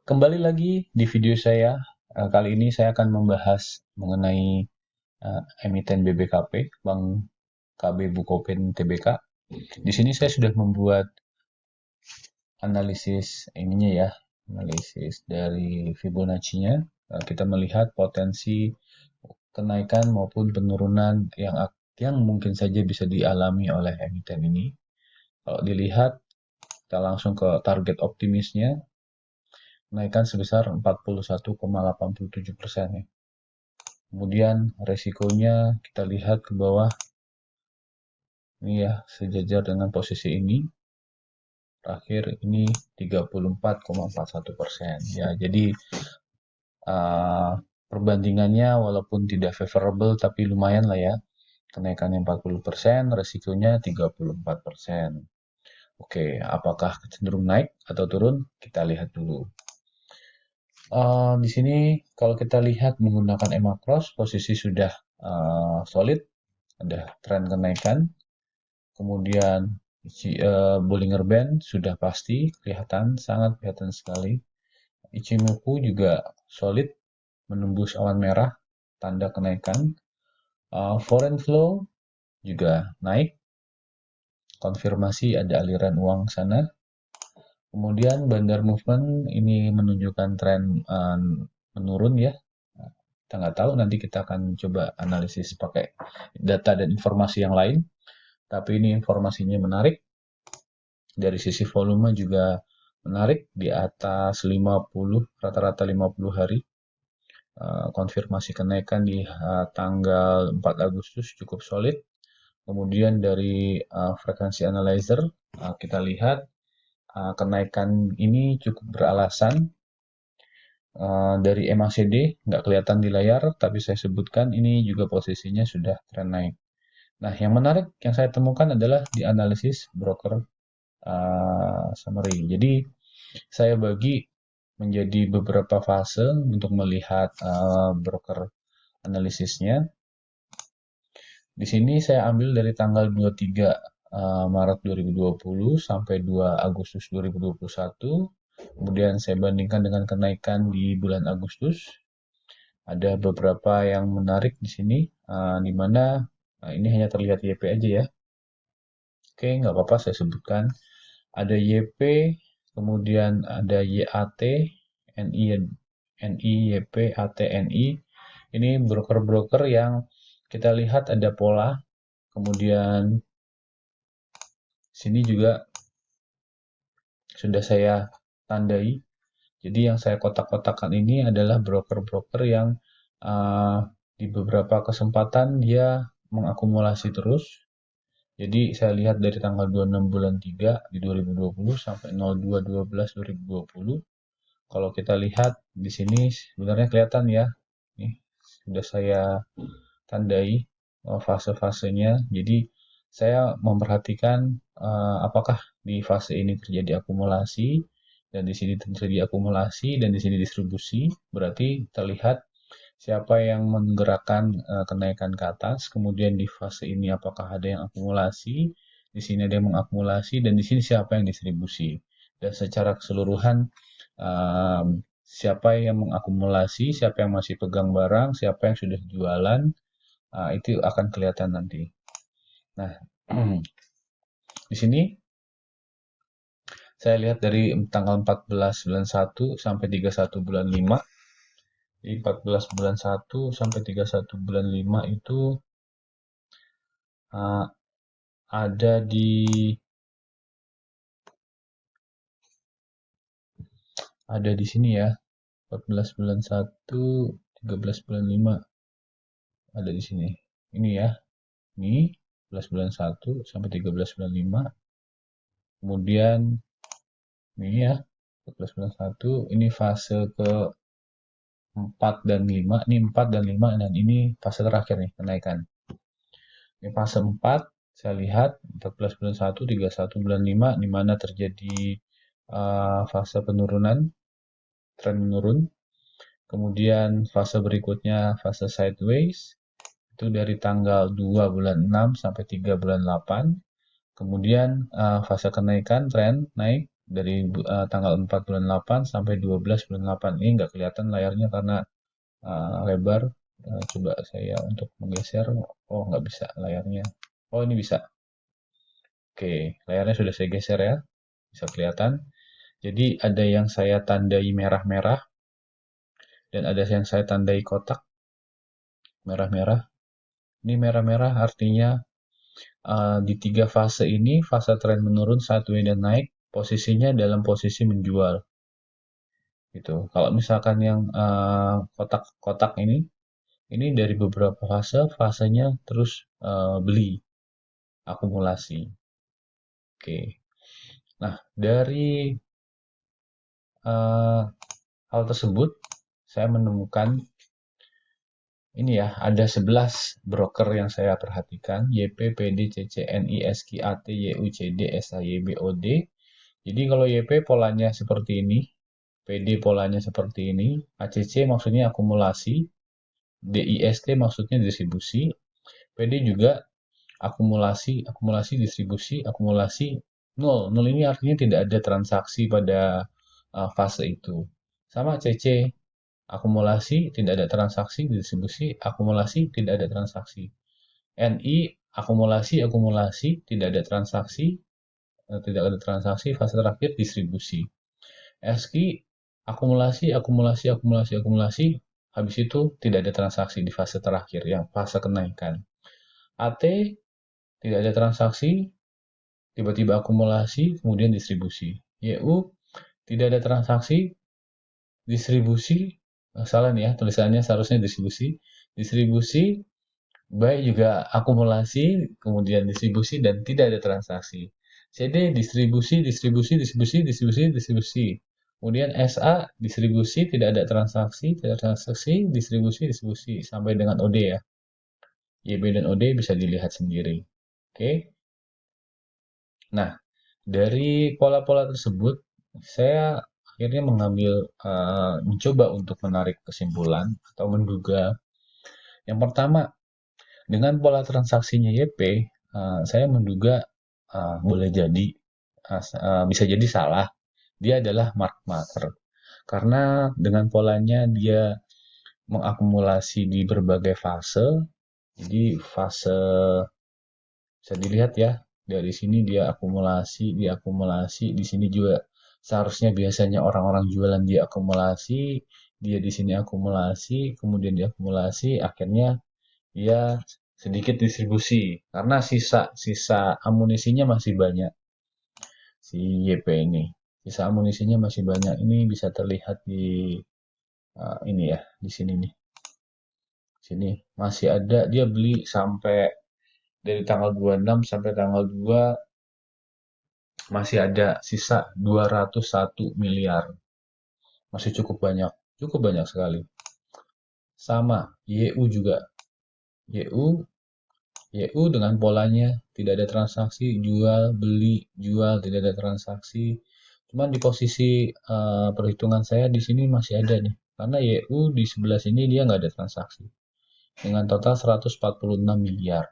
Kembali lagi di video saya. Kali ini saya akan membahas mengenai emiten BBKP, Bank KB Bukopin Tbk. Di sini saya sudah membuat analisis ininya ya, analisis dari Fibonacci-nya. Kita melihat potensi kenaikan maupun penurunan yang mungkin saja bisa dialami oleh emiten ini. Kalau dilihat, kita langsung ke target optimisnya, kenaikan sebesar 41,87% ya. Kemudian resikonya kita lihat ke bawah, ini ya, sejajar dengan posisi ini. Terakhir ini 34,41%. Ya, jadi perbandingannya walaupun tidak favorable tapi lumayan lah ya. Kenaikannya 40%, resikonya 34%. Oke, apakah cenderung naik atau turun? Kita lihat dulu. Di sini kalau kita lihat menggunakan EMA Cross, posisi sudah solid, ada tren kenaikan. Kemudian Bollinger Band sudah pasti kelihatan, sangat kelihatan sekali. Ichimoku juga solid, menembus awan merah, tanda kenaikan. Foreign flow juga naik, konfirmasi ada aliran uang sana. Kemudian bandar movement ini menunjukkan tren menurun ya. Kita nggak tahu, nanti kita akan coba analisis pakai data dan informasi yang lain. Tapi ini informasinya menarik. Dari sisi volume juga menarik, di atas 50, rata-rata 50 hari. Konfirmasi kenaikan di tanggal 4 Agustus cukup solid. Kemudian dari frekuensi analyzer, kita lihat kenaikan ini cukup beralasan. Dari MACD nggak kelihatan di layar, tapi saya sebutkan ini juga posisinya sudah tren naik. Nah, yang menarik yang saya temukan adalah di analisis broker summary. Jadi, saya bagi menjadi beberapa fase untuk melihat broker analisisnya. Di sini saya ambil dari tanggal 23 Maret 2020 sampai 2 Agustus 2021. Kemudian saya bandingkan dengan kenaikan di bulan Agustus. Ada beberapa yang menarik di sini, di mana ini hanya terlihat YP aja ya. Oke, nggak apa-apa saya sebutkan. Ada YP, kemudian ada YAT, NI, NI, YP, AT, NI. Ini broker-broker yang kita lihat ada pola. Kemudian sini juga sudah saya tandai. Jadi yang saya kotak-kotakan ini adalah broker-broker yang di beberapa kesempatan dia mengakumulasi terus. Jadi saya lihat dari tanggal 26 bulan 3 di 2020 sampai 02/12/2020. Kalau kita lihat di sini sebenarnya kelihatan ya. Nih, sudah saya tandai fase-fasenya. Jadi saya memperhatikan apakah di fase ini terjadi akumulasi dan di sini terjadi akumulasi dan di sini distribusi. Berarti terlihat siapa yang menggerakkan kenaikan ke atas, kemudian di fase ini apakah ada yang akumulasi, di sini ada yang mengakumulasi, dan di sini siapa yang distribusi. Dan secara keseluruhan, siapa yang mengakumulasi, siapa yang masih pegang barang, siapa yang sudah jualan, itu akan kelihatan nanti. Nah, di sini saya lihat dari tanggal 14 bulan 1 sampai 31 bulan 5. Di 14 bulan 1 sampai 31 bulan 5 itu ada di sini ya. 14 bulan 1, 13 bulan 5 ada di sini. Ini ya. Ini 14 bulan 1 sampai 13 bulan 5. Kemudian ini ya. 14 bulan 1 ini fase ke 4 dan 5. Ini 4 dan 5 dan ini fase terakhir nih kenaikan. Ini fase 4, saya lihat 14 bulan 1, 31 bulan 5 di mana terjadi fase penurunan, tren menurun. Kemudian fase berikutnya fase sideways, itu dari tanggal 2 bulan 6 sampai 3 bulan 8. Kemudian fase kenaikan tren naik dari tanggal 4 bulan 8 sampai 12 bulan 8. Ini nggak kelihatan layarnya karena lebar. Coba saya untuk menggeser. Oh, nggak bisa layarnya. Oh, ini bisa. Oke, layarnya sudah saya geser ya. Bisa kelihatan. Jadi ada yang saya tandai merah-merah dan ada yang saya tandai kotak merah-merah. Ini merah-merah artinya di tiga fase ini, fase tren menurun, sideways dan naik, posisinya dalam posisi menjual. Gitu. Kalau misalkan yang kotak-kotak ini dari beberapa fase, fasenya terus beli, akumulasi. Oke. Nah, dari eh, hal tersebut, saya menemukan ini ya, ada 11 broker yang saya perhatikan, YP, PD, CC, NI, SQ, AT, YU, CD, SAY, BOD. Jadi kalau YP polanya seperti ini, PD polanya seperti ini, ACC maksudnya akumulasi, DIST maksudnya distribusi, PD juga akumulasi, akumulasi, distribusi, akumulasi, nol. Nol ini artinya tidak ada transaksi pada fase itu. Sama CC, akumulasi, tidak ada transaksi, distribusi, akumulasi, tidak ada transaksi. NI, akumulasi, akumulasi, tidak ada transaksi, tidak ada transaksi, fase terakhir distribusi. SQ, akumulasi, akumulasi, akumulasi, akumulasi, habis itu tidak ada transaksi di fase terakhir, yang fase kenaikan. AT, tidak ada transaksi, tiba-tiba akumulasi, kemudian distribusi. YU, tidak ada transaksi, distribusi, salah nih ya, tulisannya seharusnya distribusi. Distribusi, baik juga akumulasi, kemudian distribusi, dan tidak ada transaksi. CD, distribusi, distribusi, distribusi, distribusi, distribusi. Kemudian SA, distribusi, tidak ada transaksi, tidak ada transaksi, distribusi, distribusi, sampai dengan OD ya. YB dan OD bisa dilihat sendiri. Oke. Nah, dari pola-pola tersebut, saya akhirnya mencoba untuk menarik kesimpulan atau menduga. Yang pertama, dengan pola transaksinya YP, saya menduga boleh jadi bisa jadi salah. Dia adalah mark maker karena dengan polanya dia mengakumulasi di berbagai fase. Jadi fase bisa dilihat ya, dari sini dia akumulasi, di sini juga seharusnya biasanya orang-orang jualan dia akumulasi, dia di sini akumulasi, kemudian diakumulasi, akhirnya dia sedikit distribusi karena sisa amunisinya masih banyak si YP ini. Sisa amunisinya masih banyak. Ini bisa terlihat di ini ya, di sini nih. Sini masih ada dia beli sampai dari tanggal 26 sampai tanggal 2 masih ada sisa 201 miliar. Masih cukup banyak. Cukup banyak sekali. Sama, YU juga. YU, YU dengan polanya tidak ada transaksi, jual, beli, jual, tidak ada transaksi. Cuman di posisi perhitungan saya di sini masih ada nih. Karena YU di sebelah sini dia nggak ada transaksi. Dengan total 146 miliar.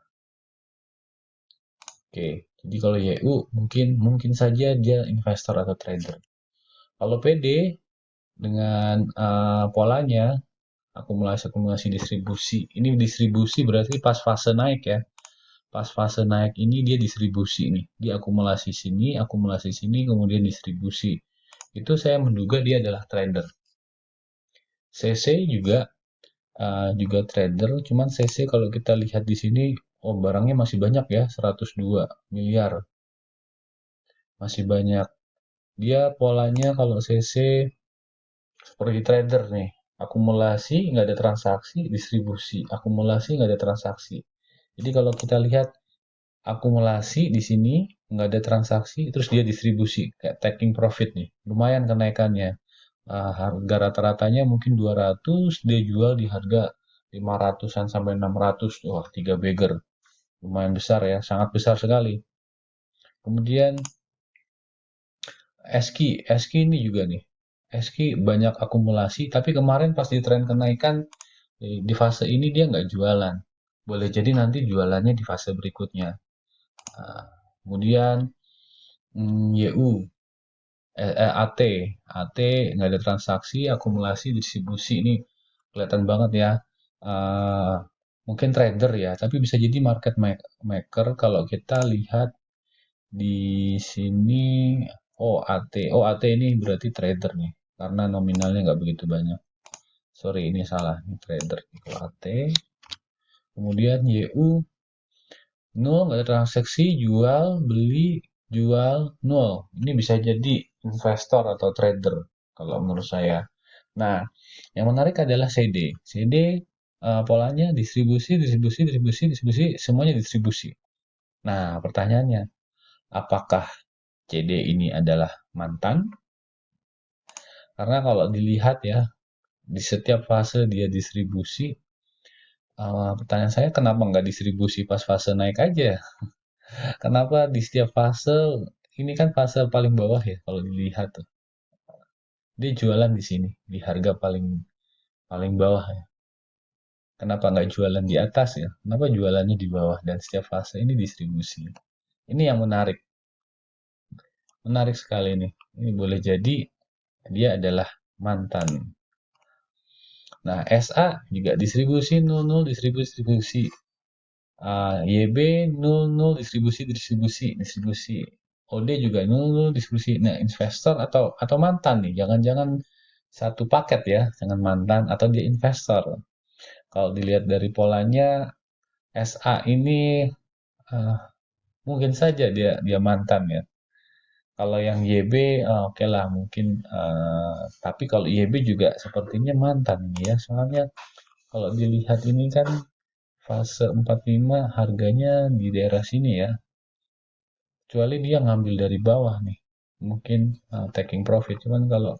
Oke, jadi kalau YU mungkin saja dia investor atau trader. Kalau PD dengan polanya akumulasi distribusi. Ini distribusi berarti pas fase naik ya. Pas fase naik ini dia distribusi nih. Dia akumulasi sini, kemudian distribusi. Itu saya menduga dia adalah trader. CC juga trader, cuman CC kalau kita lihat di sini, oh barangnya masih banyak ya, 102 miliar. Masih banyak. Dia polanya kalau CC seperti trader nih. Akumulasi, nggak ada transaksi, distribusi. Akumulasi, nggak ada transaksi. Jadi kalau kita lihat akumulasi di sini, nggak ada transaksi, terus dia distribusi. Kayak taking profit nih. Lumayan kenaikannya. Harga rata-ratanya mungkin 200, dia jual di harga 500-an sampai 600. Wah, tiga beggar. Lumayan besar ya, sangat besar sekali. Kemudian Eski ini juga nih. Eski banyak akumulasi, tapi kemarin pas di tren kenaikan di fase ini dia nggak jualan. Boleh jadi nanti jualannya di fase berikutnya. Nah, kemudian YU. AT, AT nggak ada transaksi, akumulasi, distribusi ini kelihatan banget ya. Eh, Mungkin trader ya, tapi bisa jadi market maker kalau kita lihat di sini. Oh, AT. Oh, AT ini berarti trader nih, karena nominalnya nggak begitu banyak. Sorry, ini salah. Ini trader. Kalau AT. Kemudian YU, nol, nggak ada transaksi, jual, beli, jual, nol. Ini bisa jadi investor atau trader, kalau menurut saya. Nah, yang menarik adalah CD. CD polanya distribusi, distribusi, distribusi, distribusi, semuanya distribusi. Nah, pertanyaannya, apakah CD ini adalah mantan? Karena kalau dilihat ya, di setiap fase dia distribusi, pertanyaan saya kenapa nggak distribusi pas fase naik aja? Kenapa di setiap fase, ini kan fase paling bawah ya kalau dilihat tuh. Dia jualan di sini, di harga paling paling bawah ya. Kenapa nggak jualan di atas ya? Kenapa jualannya di bawah dan setiap fase ini distribusi? Ini yang menarik, menarik sekali nih. Ini boleh jadi dia adalah mantan. Nah, SA juga distribusi 00, distribusi, distribusi. YB 00, distribusi, distribusi, distribusi. OD juga 00, distribusi. Nah, investor atau mantan nih, jangan-jangan satu paket ya, jangan mantan atau dia investor. Kalau dilihat dari polanya, SA ini eh, mungkin saja dia dia mantan ya. Kalau yang YB, oke lah mungkin. Tapi kalau YB juga sepertinya mantan nih ya. Soalnya kalau dilihat ini kan fase 45 harganya di daerah sini ya. Kecuali dia ngambil dari bawah nih. Mungkin taking profit. Cuman kalau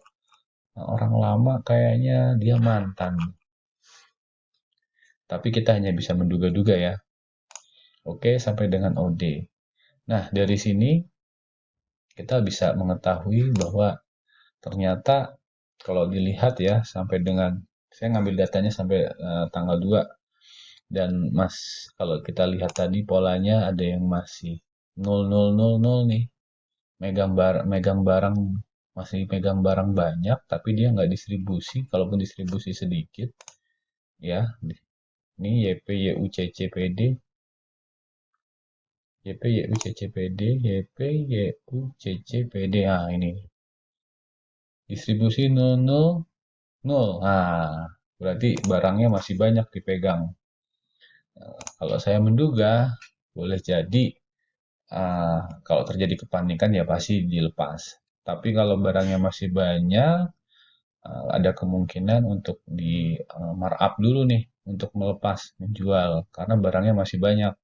orang lama kayaknya dia mantan. Tapi kita hanya bisa menduga-duga ya. Oke, sampai dengan OD. Nah, dari sini kita bisa mengetahui bahwa ternyata kalau dilihat ya sampai dengan saya ngambil datanya sampai tanggal 2 dan Mas kalau kita lihat tadi polanya ada yang masih 0000 nih, megang barang, masih megang barang banyak tapi dia nggak distribusi, kalaupun distribusi sedikit ya. Ini YP YUCCPD, YP YUCCPD, YP YUCCPD. Ah, ini distribusi 00. Nol. Nah, berarti barangnya masih banyak dipegang. Kalau saya menduga, boleh jadi kalau terjadi kepanikan ya pasti dilepas. Tapi kalau barangnya masih banyak, ada kemungkinan untuk di markup dulu nih untuk melepas, menjual karena barangnya masih banyak.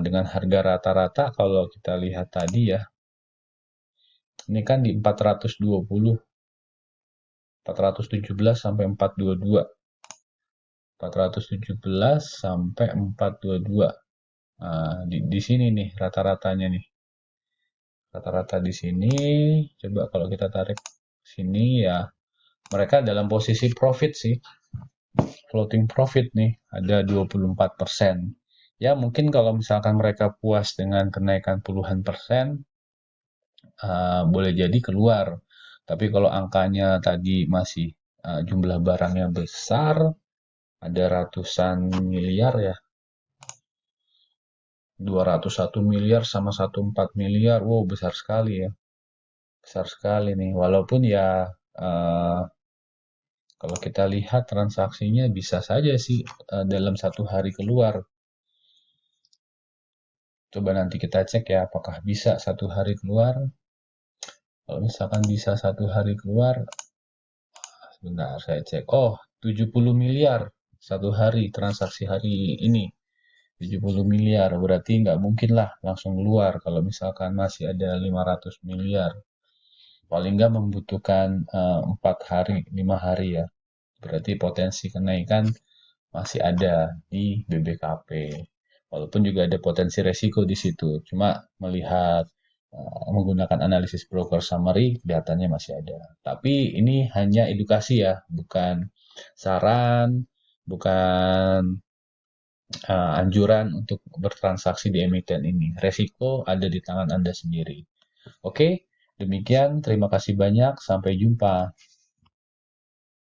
Dengan harga rata-rata kalau kita lihat tadi ya, ini kan di 420, 417 sampai 422. 417 sampai 422. Nah, di sini nih rata-ratanya nih. Rata-rata di sini, coba kalau kita tarik sini ya, mereka dalam posisi profit sih. Floating profit nih, ada 24%. Ya, mungkin kalau misalkan mereka puas dengan kenaikan puluhan persen, boleh jadi keluar. Tapi kalau angkanya tadi masih jumlah barangnya besar, ada ratusan miliar ya, 201 miliar sama 14 miliar. Wow, besar sekali ya. Besar sekali nih. Walaupun ya eh, kalau kita lihat transaksinya bisa saja sih dalam satu hari keluar. Coba nanti kita cek ya apakah bisa satu hari keluar. Kalau misalkan bisa satu hari keluar, sebentar saya cek. Oh, 70 miliar satu hari transaksi hari ini. 70 miliar berarti nggak mungkin lah langsung keluar kalau misalkan masih ada 500 miliar. Paling nggak membutuhkan 4 hari, 5 hari ya. Berarti potensi kenaikan masih ada di BBKP. Walaupun juga ada potensi resiko di situ. Cuma melihat menggunakan analisis broker summary, kelihatannya masih ada. Tapi ini hanya edukasi ya, bukan saran, bukan anjuran untuk bertransaksi di emiten ini. Resiko ada di tangan Anda sendiri. Oke, Demikian, terima kasih banyak. Sampai jumpa.